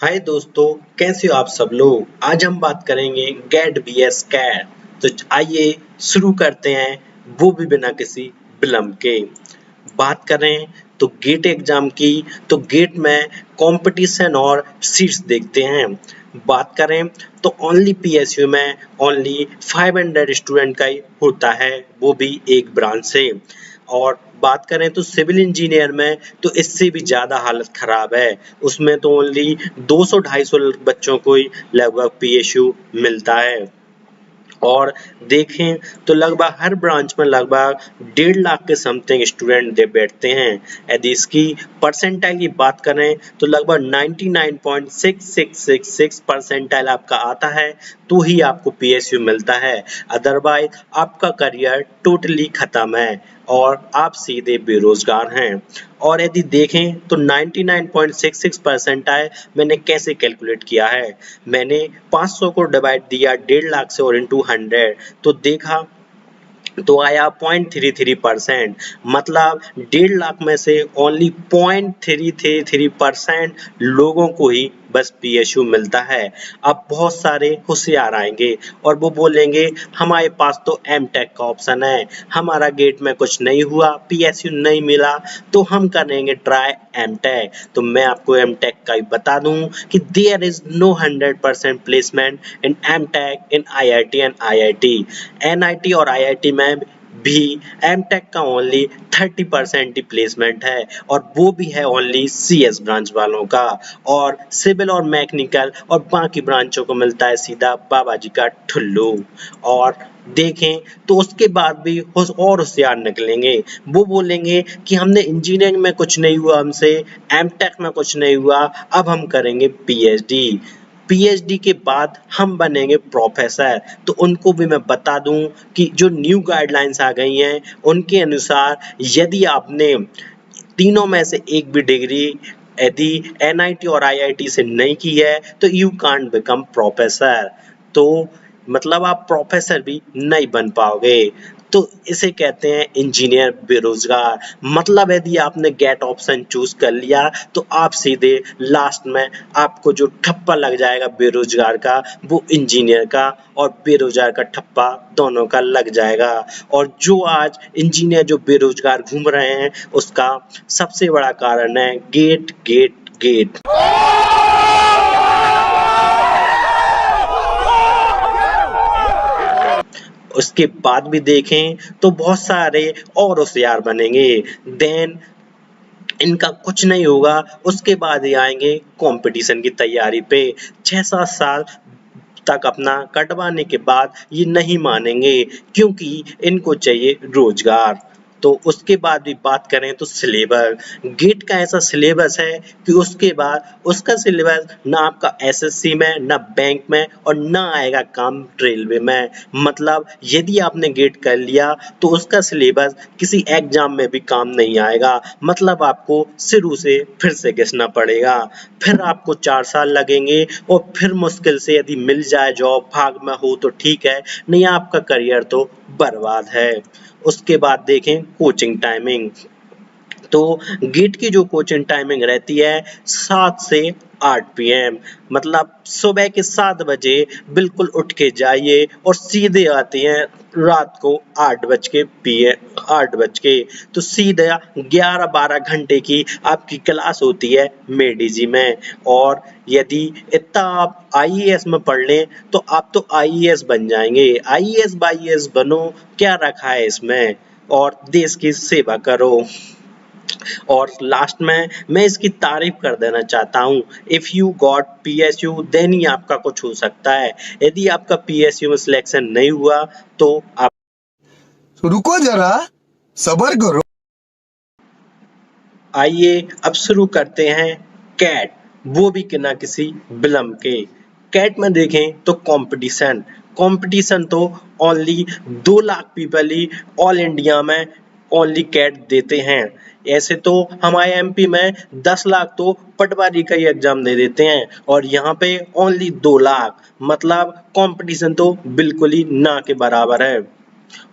हाय दोस्तों, कैसे हो आप सब लोग। आज हम बात करेंगे गेट बीएस कैट। तो आइए शुरू करते हैं, वो भी बिना किसी विलंब के। बात करें तो गेट एग्जाम की, तो गेट में कंपटीशन और सीट्स देखते हैं। बात करें तो ओनली पीएसयू में ओनली 500 स्टूडेंट का ही होता है, वो भी एक ब्रांच से। और बात करें तो सिविल इंजीनियर में तो इससे भी ज़्यादा हालत ख़राब है। उसमें तो ओनली 200-250 बच्चों को ही लगभग पीएसयू मिलता है। और देखें तो लगभग हर ब्रांच में लगभग 1.5 लाख के समथिंग स्टूडेंट दे बैठते हैं। यदि इसकी परसेंटाइल की बात करें तो लगभग 99.6666 परसेंटाइल आपका आता है तो ही आपको पीएसयू मिलता है। अदरवाइज आपका करियर टोटली खत्म है और आप सीधे बेरोजगार हैं। और यदि देखें तो 99.66 परसेंटाइल मैंने कैसे कैलकुलेट किया है। मैंने 500 को डिवाइड दिया 1.5 लाख से और इनटू 100, तो देखा तो आया 0.33%। मतलब 1.5 लाख में से ओनली 0.333% लोगों को ही बस पीएसयू मिलता है। अब बहुत सारे होशियार आएंगे और वो बोलेंगे हमारे पास तो एमटेक का ऑप्शन है, हमारा गेट में कुछ नहीं हुआ, पीएसयू नहीं मिला, तो हम करेंगे ट्राई एमटेक। तो मैं आपको एमटेक का ही बता दूं कि there is no 100% placement in MTech in IIT and IIT. NIT और आईआईटी में भी एमटेक का ओनली 30% ही प्लेसमेंट है, और वो भी है ओनली सीएस ब्रांच वालों का। और सिविल और मैकेनिकल और बाकी ब्रांचों को मिलता है सीधा बाबा जी का ठुल्लू। और देखें तो उसके बाद भी और होशियार निकलेंगे। वो बोलेंगे कि हमने इंजीनियरिंग में कुछ नहीं हुआ, हमसे एमटेक में कुछ नहीं हुआ, अब हम करेंगे पीएचडी। पीएचडी के बाद हम बनेंगे प्रोफेसर। तो उनको भी मैं बता दूं कि जो न्यू गाइडलाइंस आ गई हैं उनके अनुसार यदि आपने तीनों में से एक भी डिग्री यदि एनआईटी और आईआईटी से नहीं की है तो यू कांट बिकम प्रोफेसर। तो मतलब आप प्रोफेसर भी नहीं बन पाओगे। तो इसे कहते हैं इंजीनियर बेरोजगार। मतलब यदि आपने गेट ऑप्शन चूज कर लिया तो आप सीधे लास्ट में आपको जो ठप्पा लग जाएगा बेरोजगार का, वो इंजीनियर का और बेरोजगार का ठप्पा दोनों का लग जाएगा। और जो आज इंजीनियर जो बेरोजगार घूम रहे हैं उसका सबसे बड़ा कारण है गेट गेट गेट। उसके बाद भी देखें तो बहुत सारे और होशियार बनेंगे। देन इनका कुछ नहीं होगा, उसके बाद ही आएंगे कंपटीशन की तैयारी पे। 6-7 साल तक अपना कटवाने के बाद ये नहीं मानेंगे, क्योंकि इनको चाहिए रोजगार। तो उसके बाद भी बात करें तो सिलेबस, गेट का ऐसा सिलेबस है कि उसके बाद उसका सिलेबस ना आपका एसएससी में, ना बैंक में, और ना आएगा काम रेलवे में। मतलब यदि आपने गेट कर लिया तो उसका सिलेबस किसी एग्जाम में भी काम नहीं आएगा। मतलब आपको शुरू से फिर से घिसना पड़ेगा, फिर आपको 4 साल लगेंगे, और फिर मुश्किल से यदि मिल जाए जॉब, भाग में हो तो ठीक है, नहीं आपका करियर तो बर्बाद है। उसके बाद देखें कोचिंग टाइमिंग। तो गेट की जो कोचिंग टाइमिंग रहती है 7 से 8 पीएम। मतलब सुबह के 7 बजे बिल्कुल उठ के जाइए और सीधे आते हैं रात को 8 बज के। तो सीधे 11-12 घंटे की आपकी क्लास होती है मेडीजी में। और यदि इतना आप आईएएस में पढ़ लें तो आप तो आईएएस बन जाएंगे। आईएएस बाईएएस बनो, क्या रखा है इसमें, और देश की सेवा करो। और लास्ट में मैं इसकी तारीफ कर देना चाहता हूँ, if you got PSU then ही आपका कुछ हो सकता है। यदि आपका पीएसयू में सिलेक्शन नहीं हुआ तो आप रुको जरा, सबर करो। आइए अब शुरू करते हैं कैट, वो भी बिना किसी विलंब के। कैट में देखें तो कंपटीशन कंपटीशन तो ओनली 2 लाख पीपल ही ऑल इंडिया में ओनली कैट देते हैं। ऐसे तो हमारे एमपी में 10 लाख तो पटवारी का ही एग्जाम दे देते हैं, और यहाँ पे ओनली 2 लाख। मतलब कंपटीशन तो बिल्कुल ही ना के बराबर है।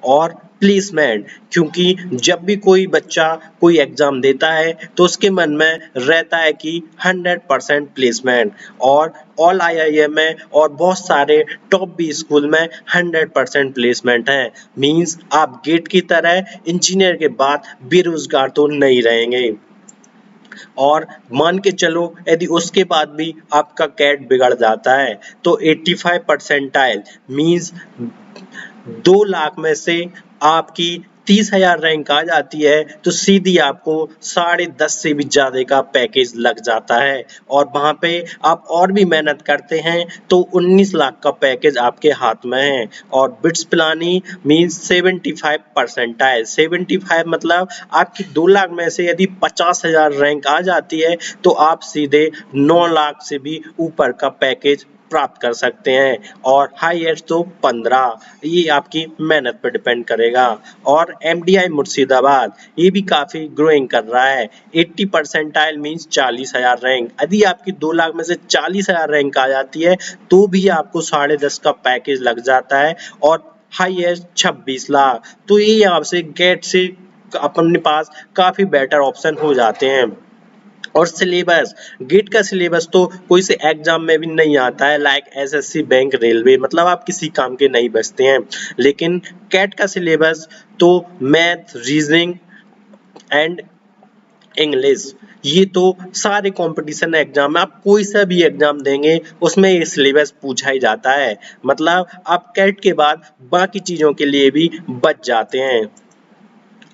और प्लेसमेंट, क्योंकि जब भी कोई बच्चा कोई एग्जाम देता है तो उसके मन में रहता है कि 100% प्लेसमेंट, और ऑल आईआईएम में और बहुत सारे टॉप भी स्कूल में 100% प्लेसमेंट है। मींस आप गेट की तरह इंजीनियर के बाद बेरोजगार तो नहीं रहेंगे। और मान के चलो यदि उसके बाद भी आपका कैट बिगड़ जाता है तो 85 परसेंटाइल मीन्स 2 लाख में से आपकी 30,000 रैंक आ जाती है तो सीधी आपको 10.5 से भी ज्यादा का पैकेज लग जाता है, और वहां पे आप और भी मेहनत करते हैं तो 19 लाख का पैकेज आपके हाथ में है। और बिट्स पिलानी मीन्स 75 परसेंटाइल, 75 मतलब आपकी 2 लाख में से यदि 50,000 रैंक आ जाती है तो आप सीधे 9 लाख से भी ऊपर का पैकेज प्राप्त कर सकते हैं, और हाईएस्ट तो 15। ये आपकी मेहनत पर डिपेंड करेगा। और एमडीआई मुर्शिदाबाद ये भी काफी ग्रोइंग कर रहा है। 80 परसेंटाइल मीन्स 40,000 रैंक, यदि आपकी 2 लाख में से 40,000 रैंक आ जाती है तो भी आपको 10.5 का पैकेज लग जाता है, और हाईएस्ट 26 लाख। तो ये आपसे गेट से अपने पास काफी बेटर ऑप्शन हो जाते हैं। और सिलेबस, गेट का सिलेबस तो कोई से एग्जाम में भी नहीं आता है, लाइक एसएससी, बैंक, रेलवे, मतलब आप किसी काम के नहीं बचते हैं। लेकिन कैट का सिलेबस तो मैथ, रीजनिंग एंड इंग्लिश, ये तो सारे कंपटीशन एग्जाम में आप कोई सा भी एग्जाम देंगे उसमें ये सिलेबस पूछा ही जाता है। मतलब आप कैट के बाद बाकी चीजों के लिए भी बच जाते हैं।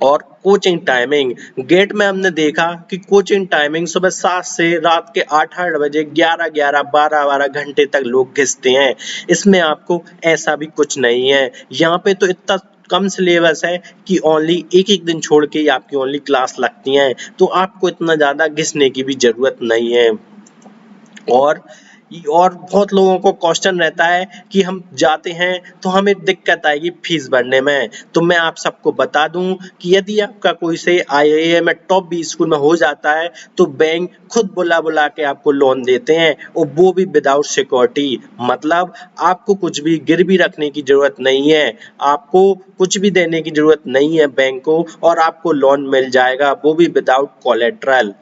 और कोचिंग टाइमिंग, गेट में हमने देखा कि कोचिंग टाइमिंग सुबह 7 से रात के 8-8 बजे 11-11, 12-12 घंटे तक लोग घिसते हैं। इसमें आपको ऐसा भी कुछ नहीं है। यहाँ पे तो इतना कम सिलेबस है कि ओनली एक दिन छोड़ के ही आपकी ओनली क्लास लगती हैं, तो आपको इतना ज्यादा घिसने की भी जरूरत नहीं है। और बहुत लोगों को क्वेश्चन रहता है कि हम जाते हैं तो हमें दिक्कत आएगी फीस भरने में। तो मैं आप सबको बता दूं कि यदि आपका कोई से आईआईएम में टॉप बी स्कूल में हो जाता है तो बैंक खुद बुला बुला के आपको लोन देते हैं, और वो भी विदाउट सिक्योरिटी। मतलब आपको कुछ भी गिरवी रखने की जरूरत नहीं है, आपको कुछ भी देने की जरूरत नहीं है बैंक को, और आपको लोन मिल जाएगा, वो भी विदाउट कोलेट्रल।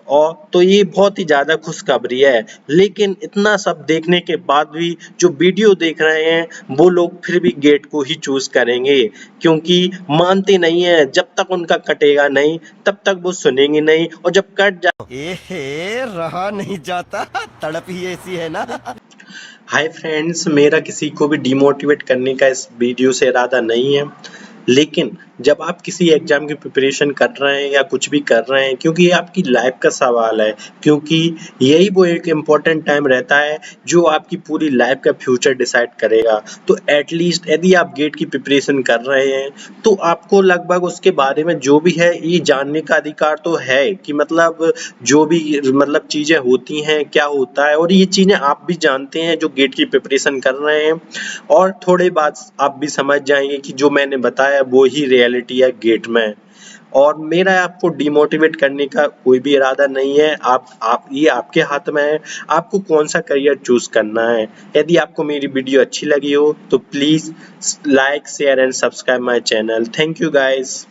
और तो ये बहुत ही ज्यादा खुशखबरी है। लेकिन इतना सब देखने के बाद भी जो वीडियो देख रहे हैं वो लोग फिर भी गेट को ही चूज करेंगे, क्योंकि मानते नहीं है। जब तक उनका कटेगा नहीं तब तक वो सुनेंगे नहीं, और जब कट जा रहा नहीं जाता, तड़प ही ऐसी है ना। हाय फ्रेंड्स, मेरा किसी को भी डिमोटिवेट करने का इस वीडियो से इरादा नहीं है, लेकिन जब आप किसी एग्जाम की प्रिपरेशन कर रहे हैं या कुछ भी कर रहे हैं, क्योंकि ये आपकी लाइफ का सवाल है, क्योंकि यही वो एक इम्पोर्टेंट टाइम रहता है जो आपकी पूरी लाइफ का फ्यूचर डिसाइड करेगा। तो एटलीस्ट यदि आप गेट की प्रिपरेशन कर रहे हैं तो आपको लगभग उसके बारे में जो भी है ये जानने का अधिकार तो है कि मतलब जो भी मतलब चीजें होती हैं, क्या होता है, और ये चीजें आप भी जानते हैं जो गेट की प्रिपरेशन कर रहे हैं। और थोड़े बाद आप भी समझ जाएंगे कि जो मैंने बताया वो ही रियलिटी है गेट में। और मेरा आपको डिमोटिवेट करने का कोई भी इरादा नहीं है। आप ये आपके हाथ में है, आपको कौन सा करियर चूज करना है। यदि आपको मेरी वीडियो अच्छी लगी हो तो please like, share and subscribe my channel. Thank you guys.